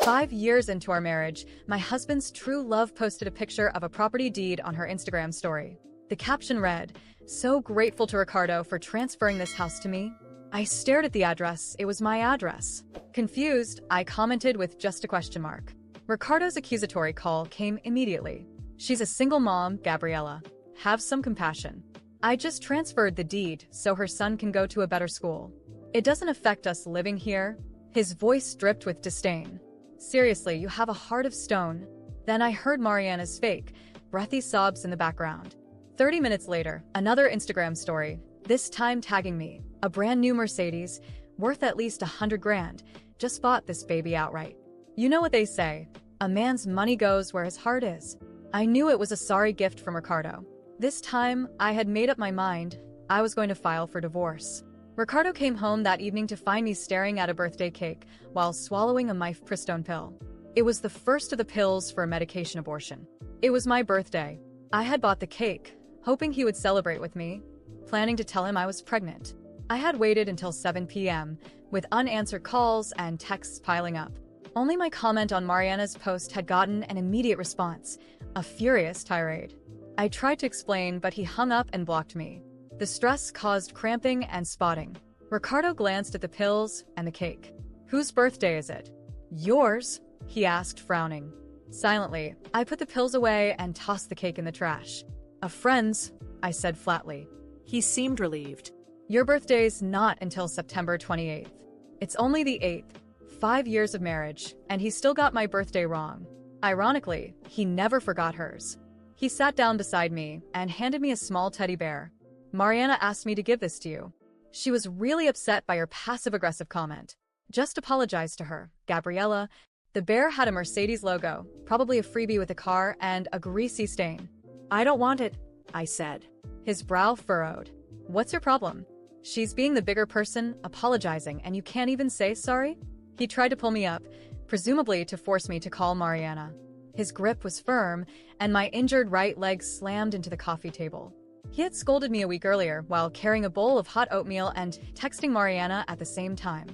5 years into our marriage, my husband's true love posted a picture of a property deed on her Instagram story. The caption read, "So grateful to Ricardo for transferring this house to me." I stared at the address. It was my address. Confused, I commented with just a question mark. Ricardo's accusatory call came immediately. "She's a single mom, Gabriella. Have some compassion. I just transferred the deed so her son can go to a better school. It doesn't affect us living here." His voice dripped with disdain. "Seriously, you have a heart of stone." Then I heard Mariana's fake, breathy sobs in the background. 30 minutes later, another Instagram story, this time tagging me. "A brand new Mercedes, worth at least 100 grand. Just bought this baby outright." You know what they say, a man's money goes where his heart is. I knew it was a sorry gift from Ricardo. This time, I had made up my mind. I was going to file for divorce. Ricardo came home that evening to find me staring at a birthday cake while swallowing a mifepristone pill. It was the first of the pills for a medication abortion. It was my birthday. I had bought the cake, hoping he would celebrate with me, planning to tell him I was pregnant. I had waited until 7 p.m., with unanswered calls and texts piling up. Only my comment on Mariana's post had gotten an immediate response, a furious tirade. I tried to explain, but he hung up and blocked me. The stress caused cramping and spotting. Ricardo glanced at the pills and the cake. "Whose birthday is it?" "Yours," he asked, frowning. Silently, I put the pills away and tossed the cake in the trash. "A friend's," I said flatly. He seemed relieved. "Your birthday's not until September 28th. It's only the 8th. 5 years of marriage, and he still got my birthday wrong." Ironically, he never forgot hers. He sat down beside me and handed me a small teddy bear. "Mariana asked me to give this to you. She was really upset by your passive-aggressive comment. Just apologize to her, Gabriella." The bear had a Mercedes logo, probably a freebie with a car, and a greasy stain. "I don't want it," I said. His brow furrowed. "What's your problem? She's being the bigger person, apologizing, and you can't even say sorry?" He tried to pull me up, presumably to force me to call Mariana. His grip was firm, and my injured right leg slammed into the coffee table. He had scolded me a week earlier while carrying a bowl of hot oatmeal and texting Mariana at the same time.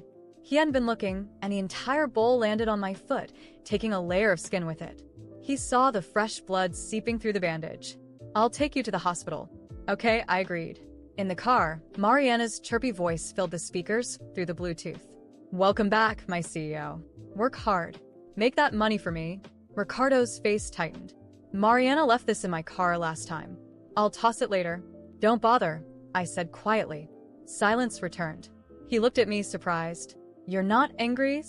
He hadn't been looking, and the entire bowl landed on my foot, taking a layer of skin with it. He saw the fresh blood seeping through the bandage. "I'll take you to the hospital." "Okay," I agreed. In the car, Mariana's chirpy voice filled the speakers through the Bluetooth. "Welcome back, my CEO. Work hard. Make that money for me." Ricardo's face tightened. "Mariana left this in my car last time. I'll toss it later." "Don't bother," I said quietly. Silence returned. He looked at me surprised. "You're not angry?"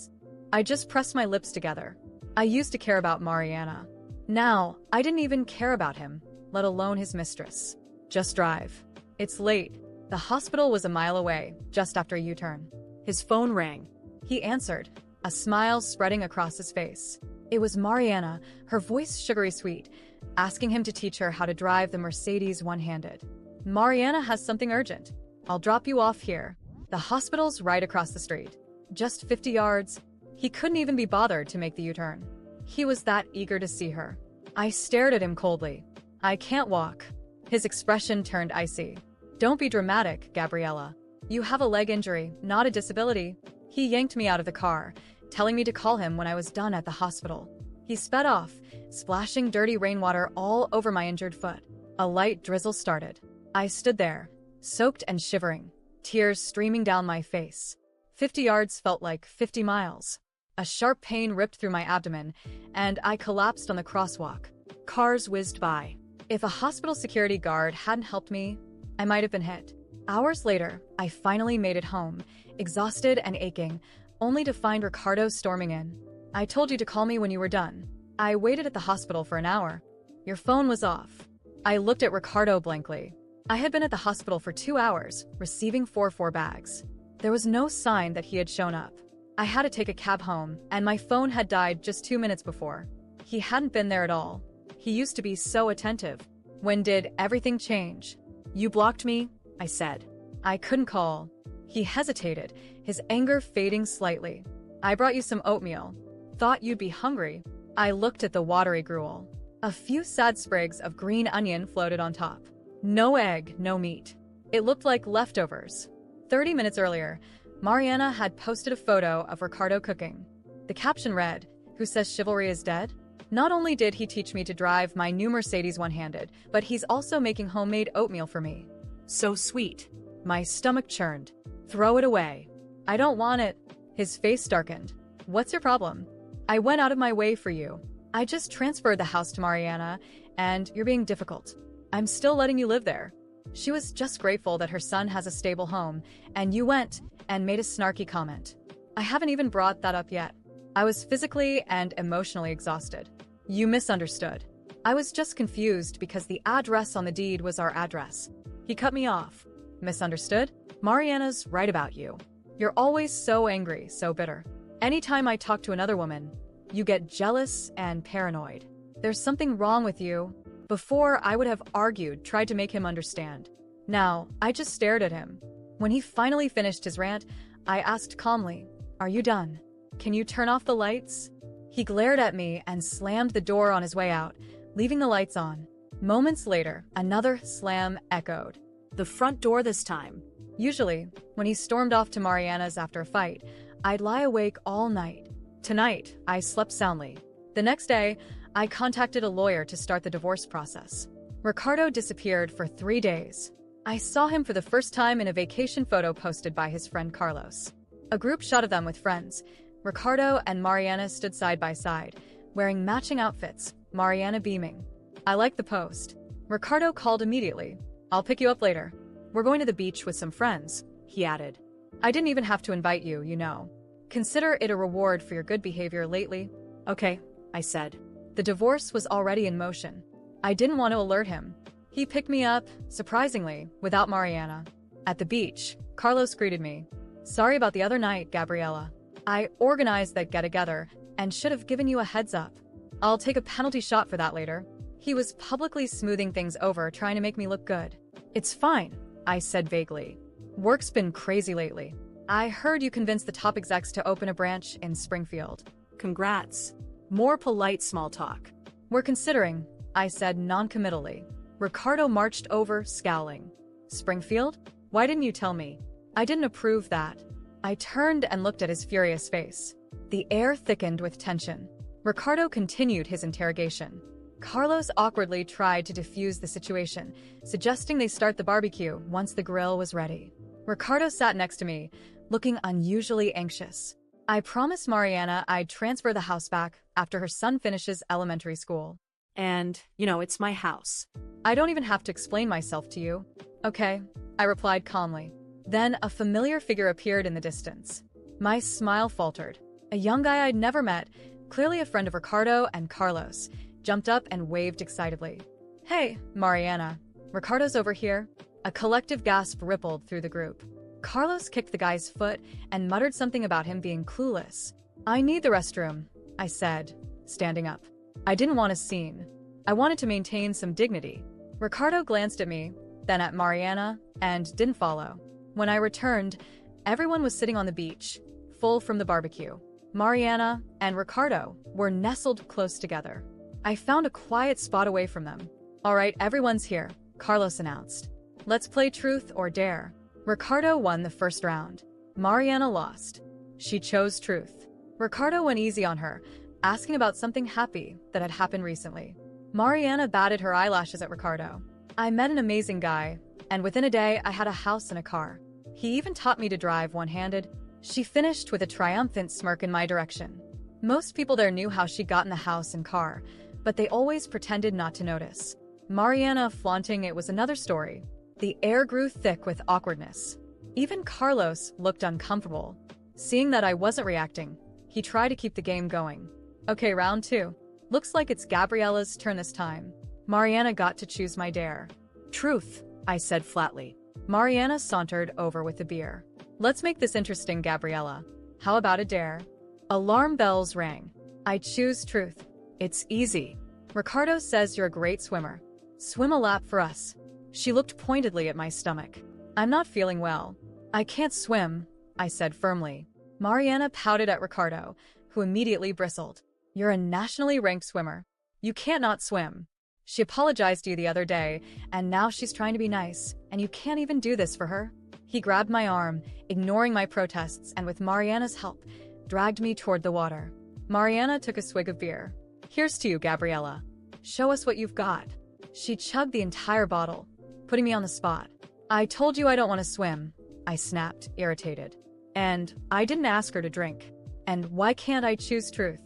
I just pressed my lips together. I used to care about Mariana. Now, I didn't even care about him, let alone his mistress. "Just drive. It's late." The hospital was a mile away, just after a U-turn. His phone rang. He answered, a smile spreading across his face. It was Mariana, her voice sugary sweet, asking him to teach her how to drive the Mercedes one-handed. "Mariana has something urgent. I'll drop you off here. The hospital's right across the street. Just 50 yards. He couldn't even be bothered to make the U-turn. He was that eager to see her. I stared at him coldly. "I can't walk." His expression turned icy. "Don't be dramatic, Gabriella. You have a leg injury, not a disability." He yanked me out of the car, telling me to call him when I was done at the hospital. He sped off, splashing dirty rainwater all over my injured foot. A light drizzle started. I stood there, soaked and shivering, tears streaming down my face. 50 yards felt like 50 miles. A sharp pain ripped through my abdomen, and I collapsed on the crosswalk. Cars whizzed by. If a hospital security guard hadn't helped me, I might have been hit. Hours later, I finally made it home, exhausted and aching, only to find Ricardo storming in. "I told you to call me when you were done." I waited at the hospital for an hour. "Your phone was off." I looked at Ricardo blankly. I had been at the hospital for 2 hours, receiving 4 bags. There was no sign that he had shown up. I had to take a cab home, and my phone had died just 2 minutes before. He hadn't been there at all. He used to be so attentive. "When did everything change?" "You blocked me," I said. "I couldn't call." He hesitated, his anger fading slightly. "I brought you some oatmeal. Thought you'd be hungry." I looked at the watery gruel. A few sad sprigs of green onion floated on top. No egg, no meat. It looked like leftovers. 30 minutes earlier, Mariana had posted a photo of Ricardo cooking. The caption read, who says chivalry is dead? Not only did he teach me to drive my new Mercedes one-handed, but he's also making homemade oatmeal for me. So sweet. My stomach churned. Throw it away. I don't want it. His face darkened. What's your problem? I went out of my way for you. I just transferred the house to Mariana, and you're being difficult. I'm still letting you live there. She was just grateful that her son has a stable home, and you went and made a snarky comment. I haven't even brought that up yet. I was physically and emotionally exhausted. You misunderstood. I was just confused because the address on the deed was our address. He cut me off. Misunderstood? Mariana's right about you. You're always so angry, so bitter. Anytime I talk to another woman, you get jealous and paranoid. There's something wrong with you. Before, I would have argued, tried to make him understand. Now, I just stared at him. When he finally finished his rant, I asked calmly, "Are you done? Can you turn off the lights?" He glared at me and slammed the door on his way out, leaving the lights on. Moments later, another slam echoed. The front door this time. Usually, when he stormed off to Mariana's after a fight, I'd lie awake all night. Tonight, I slept soundly. The next day, I contacted a lawyer to start the divorce process. Ricardo disappeared for 3 days. I saw him for the first time in a vacation photo posted by his friend Carlos. A group shot of them with friends. Ricardo and Mariana stood side by side, wearing matching outfits, Mariana beaming. I liked the post. Ricardo called immediately. "I'll pick you up later. We're going to the beach with some friends," he added. "I didn't even have to invite you, you know. Consider it a reward for your good behavior lately." Okay, I said. The divorce was already in motion. I didn't want to alert him. He picked me up, surprisingly, without Mariana. At the beach, Carlos greeted me. "Sorry about the other night, Gabriela. I organized that get-together and should have given you a heads up. I'll take a penalty shot for that later." He was publicly smoothing things over, trying to make me look good. "It's fine," I said vaguely. "Work's been crazy lately. I heard you convinced the top execs to open a branch in Springfield." Congrats. More polite small talk. "We're considering," I said noncommittally. Ricardo marched over, scowling. "Springfield? Why didn't you tell me?" I didn't approve that. I turned and looked at his furious face. The air thickened with tension. Ricardo continued his interrogation. Carlos awkwardly tried to defuse the situation, suggesting they start the barbecue once the grill was ready. Ricardo sat next to me, looking unusually anxious. I promised Mariana I'd transfer the house back after her son finishes elementary school. And, it's my house. I don't even have to explain myself to you. Okay, I replied calmly. Then a familiar figure appeared in the distance. My smile faltered. A young guy I'd never met, clearly a friend of Ricardo and Carlos, jumped up and waved excitedly. "Hey, Mariana. Ricardo's over here." A collective gasp rippled through the group. Carlos kicked the guy's foot and muttered something about him being clueless. "I need the restroom," I said, standing up. I didn't want a scene. I wanted to maintain some dignity. Ricardo glanced at me, then at Mariana, and didn't follow. When I returned, everyone was sitting on the beach, full from the barbecue. Mariana and Ricardo were nestled close together. I found a quiet spot away from them. "All right, everyone's here," Carlos announced. "Let's play truth or dare." Ricardo won the first round. Mariana lost. She chose truth. Ricardo went easy on her, asking about something happy that had happened recently. Mariana batted her eyelashes at Ricardo. I met an amazing guy, and within a day I had a house and a car. He even taught me to drive one-handed. She finished with a triumphant smirk in my direction. Most people there knew how she got in the house and car, but they always pretended not to notice. Mariana flaunting it was another story. The air grew thick with awkwardness. Even Carlos looked uncomfortable. Seeing that I wasn't reacting, he tried to keep the game going. Okay, round 2. Looks like it's Gabriela's turn this time. Mariana got to choose my dare. Truth, I said flatly. Mariana sauntered over with the beer. Let's make this interesting, Gabriela. How about a dare? Alarm bells rang. I choose truth. It's easy. Ricardo says you're a great swimmer. Swim a lap for us. She looked pointedly at my stomach. I'm not feeling well. I can't swim, I said firmly. Mariana pouted at Ricardo, who immediately bristled. You're a nationally ranked swimmer. You can't not swim. She apologized to you the other day, and now she's trying to be nice, and you can't even do this for her. He grabbed my arm, ignoring my protests, and with Mariana's help, dragged me toward the water. Mariana took a swig of beer. Here's to you, Gabriella. Show us what you've got. She chugged the entire bottle, putting me on the spot. I told you I don't want to swim, I snapped, irritated. And I didn't ask her to drink. And why can't I choose truth?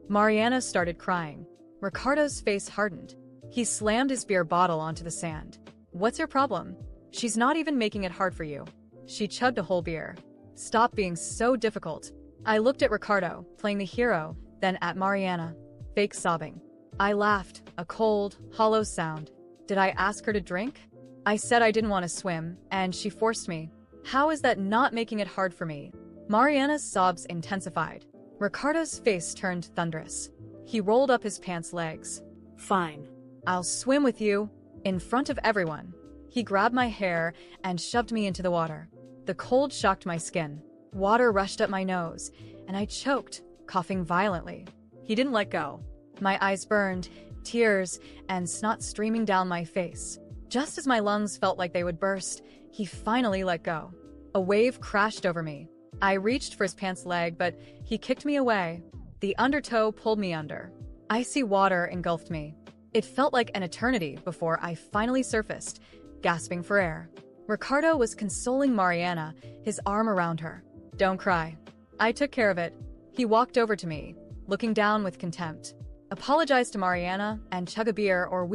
Mariana started crying. Ricardo's face hardened. He slammed his beer bottle onto the sand. What's your problem? She's not even making it hard for you. She chugged a whole beer. Stop being so difficult. I looked at Ricardo, playing the hero, then at Mariana, fake sobbing. I laughed, a cold, hollow sound. Did I ask her to drink? I said I didn't want to swim, and she forced me. How is that not making it hard for me? Mariana's sobs intensified. Ricardo's face turned thunderous. He rolled up his pants legs. Fine. I'll swim with you, in front of everyone. He grabbed my hair and shoved me into the water. The cold shocked my skin. Water rushed up my nose, and I choked, coughing violently. He didn't let go. My eyes burned, tears and snot streaming down my face. Just as my lungs felt like they would burst, he finally let go. A wave crashed over me. I reached for his pants leg, but he kicked me away. The undertow pulled me under. Icy water engulfed me. It felt like an eternity before I finally surfaced, gasping for air. Ricardo was consoling Mariana, his arm around her. Don't cry. I took care of it. He walked over to me, looking down with contempt. Apologize to Mariana and chug a beer or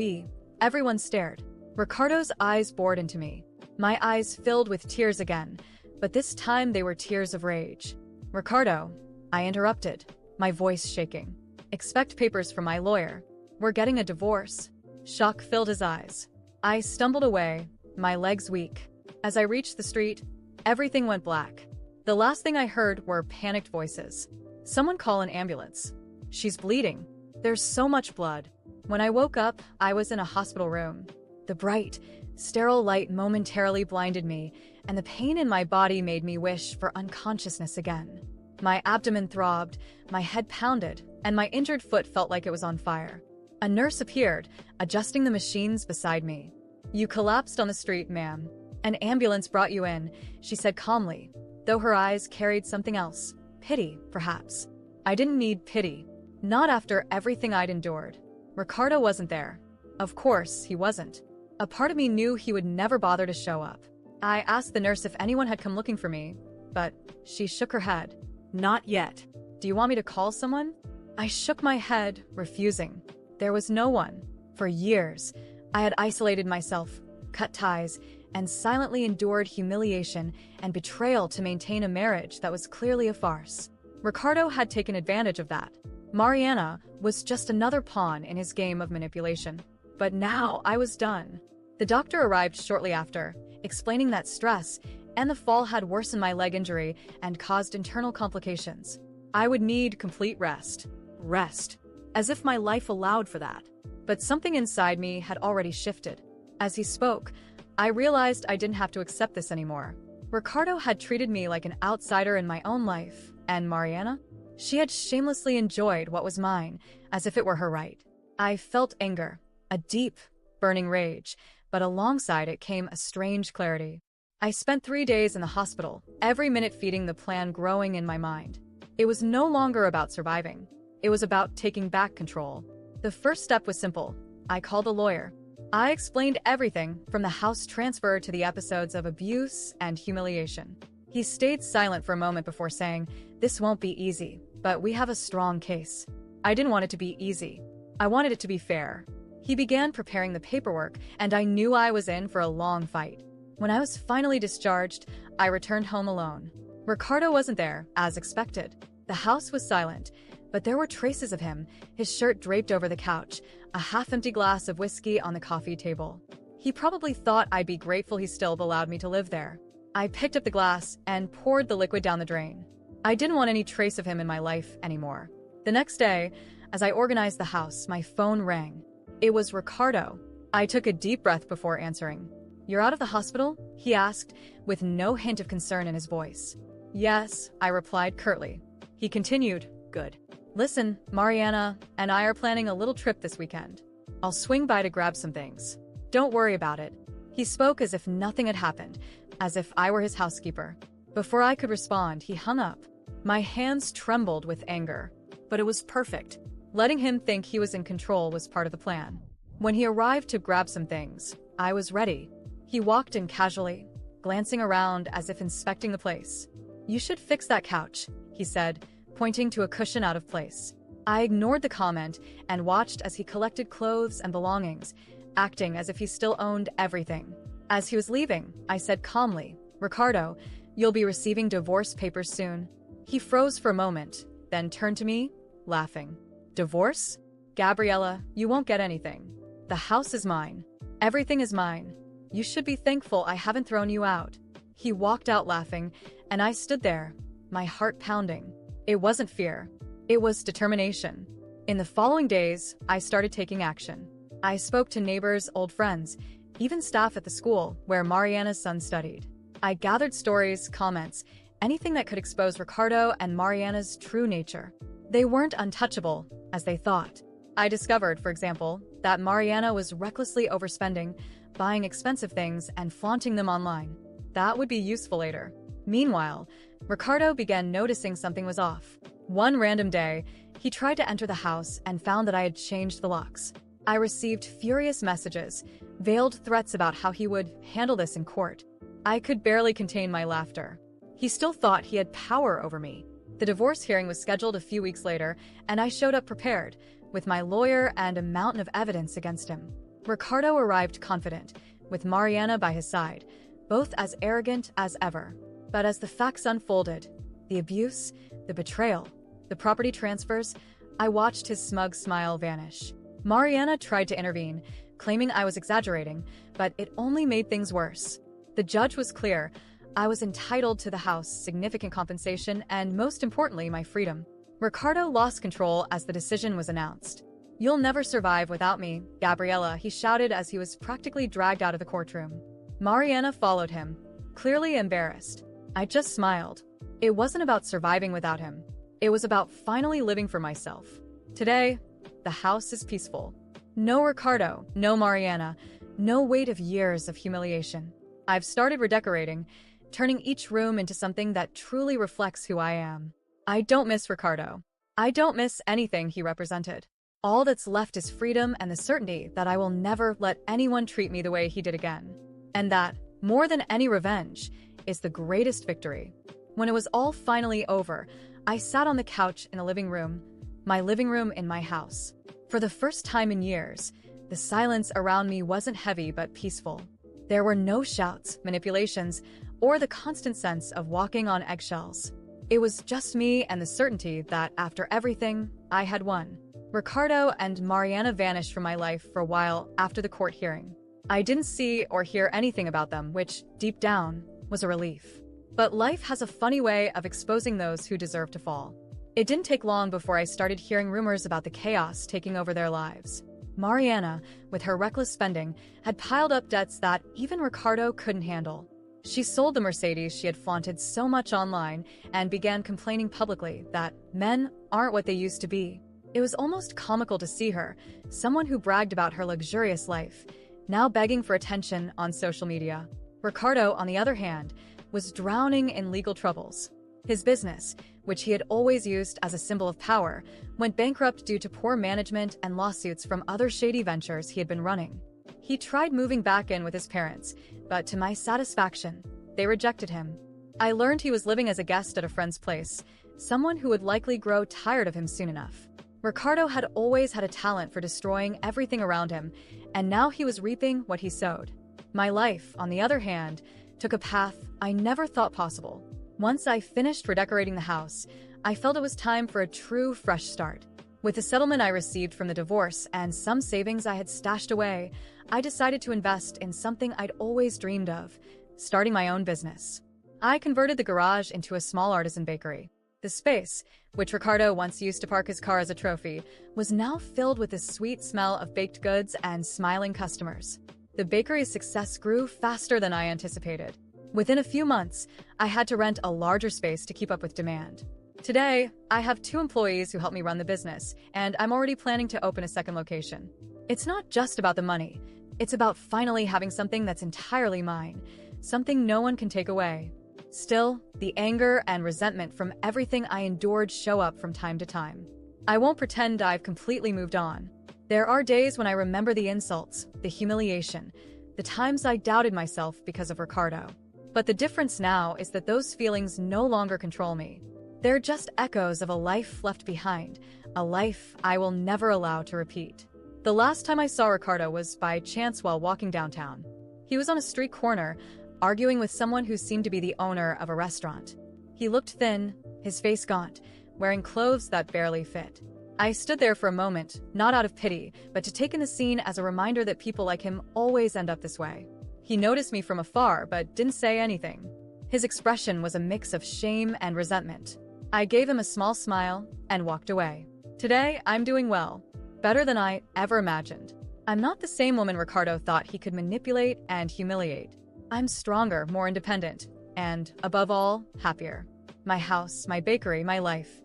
everyone stared. Ricardo's eyes bored into me. My eyes filled with tears again, but this time they were tears of rage. Ricardo, I interrupted, my voice shaking. Expect papers from my lawyer. We're getting a divorce. Shock filled his eyes. I stumbled away, my legs weak. As I reached the street, everything went black. The last thing I heard were panicked voices. Someone call an ambulance. She's bleeding. There's so much blood. When I woke up, I was in a hospital room. The bright, sterile light momentarily blinded me, and the pain in my body made me wish for unconsciousness again. My abdomen throbbed, my head pounded, and my injured foot felt like it was on fire. A nurse appeared, adjusting the machines beside me. You collapsed on the street, ma'am. An ambulance brought you in, she said calmly, though her eyes carried something else. Pity, perhaps. I didn't need pity. Not after everything I'd endured. Ricardo wasn't there. Of course, he wasn't. A part of me knew he would never bother to show up. I asked the nurse if anyone had come looking for me, but she shook her head. Not yet. Do you want me to call someone? I shook my head, refusing. There was no one. For years, I had isolated myself, cut ties, and silently endured humiliation and betrayal to maintain a marriage that was clearly a farce. Ricardo had taken advantage of that. Mariana was just another pawn in his game of manipulation. But now I was done. The doctor arrived shortly after, explaining that stress and the fall had worsened my leg injury and caused internal complications. I would need complete rest. Rest. As if my life allowed for that. But something inside me had already shifted. As he spoke, I realized I didn't have to accept this anymore. Ricardo had treated me like an outsider in my own life, and Mariana? She had shamelessly enjoyed what was mine, as if it were her right. I felt anger, a deep, burning rage, but alongside it came a strange clarity. I spent 3 days in the hospital, every minute feeding the plan growing in my mind. It was no longer about surviving. It was about taking back control. The first step was simple. I called a lawyer. I explained everything, from the house transfer to the episodes of abuse and humiliation. He stayed silent for a moment before saying, "This won't be easy, but we have a strong case." I didn't want it to be easy. I wanted it to be fair. He began preparing the paperwork, and I knew I was in for a long fight. When I was finally discharged, I returned home alone. Ricardo wasn't there, as expected. The house was silent, but there were traces of him, his shirt draped over the couch, a half-empty glass of whiskey on the coffee table. He probably thought I'd be grateful he still allowed me to live there. I picked up the glass and poured the liquid down the drain. I didn't want any trace of him in my life anymore. The next day, as I organized the house, my phone rang. It was Ricardo. I took a deep breath before answering. "You're out of the hospital?" he asked, with no hint of concern in his voice. "Yes," I replied curtly. He continued, "Good. Listen, Mariana and I are planning a little trip this weekend. I'll swing by to grab some things. Don't worry about it." He spoke as if nothing had happened, as if I were his housekeeper. Before I could respond, he hung up. My hands trembled with anger. but it was perfect. Letting him think he was in control was part of the plan. When he arrived to grab some things, I was ready. He walked in casually, glancing around as if inspecting the place. "You should fix that couch," he said, pointing to a cushion out of place. I ignored the comment and watched as he collected clothes and belongings, acting as if he still owned everything. As he was leaving, I said calmly, "Ricardo, you'll be receiving divorce papers soon." He froze for a moment, then turned to me, laughing. "Divorce? Gabriella, you won't get anything. The house is mine. Everything is mine. You should be thankful I haven't thrown you out." He walked out laughing, and I stood there, my heart pounding. It wasn't fear. It was determination. In the following days, I started taking action. I spoke to neighbors, old friends, even staff at the school where Mariana's son studied. I gathered stories, comments, anything that could expose Ricardo and Mariana's true nature. They weren't untouchable, as they thought. I discovered, for example, that Mariana was recklessly overspending, buying expensive things and flaunting them online. That would be useful later. Meanwhile, Ricardo began noticing something was off. One random day, he tried to enter the house and found that I had changed the locks. I received furious messages, veiled threats about how he would handle this in court. I could barely contain my laughter. He still thought he had power over me. The divorce hearing was scheduled a few weeks later, and I showed up prepared, with my lawyer and a mountain of evidence against him. Ricardo arrived confident, with Mariana by his side, both as arrogant as ever. But as the facts unfolded, the abuse, the betrayal, the property transfers, I watched his smug smile vanish. Mariana tried to intervene, claiming I was exaggerating, but it only made things worse. The judge was clear. I was entitled to the house, significant compensation, and most importantly, my freedom. Ricardo lost control as the decision was announced. "You'll never survive without me, Gabriella," he shouted as he was practically dragged out of the courtroom. Mariana followed him, clearly embarrassed. I just smiled. It wasn't about surviving without him. It was about finally living for myself. Today, the house is peaceful. No Ricardo, no Mariana, no weight of years of humiliation. I've started redecorating, turning each room into something that truly reflects who I am. I don't miss Ricardo. I don't miss anything he represented. All that's left is freedom and the certainty that I will never let anyone treat me the way he did again. And that, more than any revenge, is the greatest victory. When it was all finally over, I sat on the couch in the living room, my living room in my house. For the first time in years, the silence around me wasn't heavy but peaceful. There were no shouts, manipulations, or the constant sense of walking on eggshells. It was just me and the certainty that, after everything, I had won. Ricardo and Mariana vanished from my life for a while after the court hearing. I didn't see or hear anything about them, which, deep down, was a relief. But life has a funny way of exposing those who deserve to fall. It didn't take long before I started hearing rumors about the chaos taking over their lives. Mariana, with her reckless spending, had piled up debts that even Ricardo couldn't handle. She sold the Mercedes she had flaunted so much online and began complaining publicly that men aren't what they used to be. It was almost comical to see her, someone who bragged about her luxurious life, now begging for attention on social media. Ricardo, on the other hand, was drowning in legal troubles. His business, which he had always used as a symbol of power, went bankrupt due to poor management and lawsuits from other shady ventures he had been running. He tried moving back in with his parents, but to my satisfaction, they rejected him. I learned he was living as a guest at a friend's place, someone who would likely grow tired of him soon enough. Ricardo had always had a talent for destroying everything around him, and now he was reaping what he sowed. My life, on the other hand, took a path I never thought possible. Once I finished redecorating the house, I felt it was time for a true fresh start. With the settlement I received from the divorce and some savings I had stashed away, I decided to invest in something I'd always dreamed of, starting my own business. I converted the garage into a small artisan bakery. The space, which Ricardo once used to park his car as a trophy, was now filled with the sweet smell of baked goods and smiling customers. The bakery's success grew faster than I anticipated. Within a few months, I had to rent a larger space to keep up with demand. Today, I have 2 employees who help me run the business, and I'm already planning to open a second location. It's not just about the money. It's about finally having something that's entirely mine, something no one can take away. Still, the anger and resentment from everything I endured show up from time to time. I won't pretend I've completely moved on. There are days when I remember the insults, the humiliation, the times I doubted myself because of Ricardo. But the difference now is that those feelings no longer control me. They're just echoes of a life left behind, a life I will never allow to repeat. The last time I saw Ricardo was by chance while walking downtown. He was on a street corner, arguing with someone who seemed to be the owner of a restaurant. He looked thin, his face gaunt, wearing clothes that barely fit. I stood there for a moment, not out of pity, but to take in the scene as a reminder that people like him always end up this way. He noticed me from afar, but didn't say anything. His expression was a mix of shame and resentment. I gave him a small smile and walked away. Today, I'm doing well, better than I ever imagined. I'm not the same woman Ricardo thought he could manipulate and humiliate. I'm stronger, more independent, and, above all, happier. My house, my bakery, my life.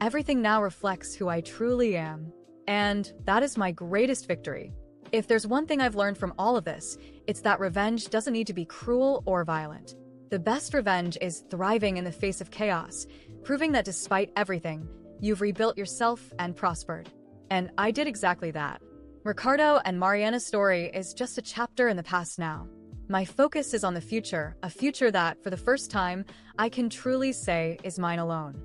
Everything now reflects who I truly am. And that is my greatest victory. If there's one thing I've learned from all of this, it's that revenge doesn't need to be cruel or violent. The best revenge is thriving in the face of chaos, proving that despite everything, you've rebuilt yourself and prospered. And I did exactly that. Ricardo and Mariana's story is just a chapter in the past now. My focus is on the future, a future that, for the first time, I can truly say is mine alone.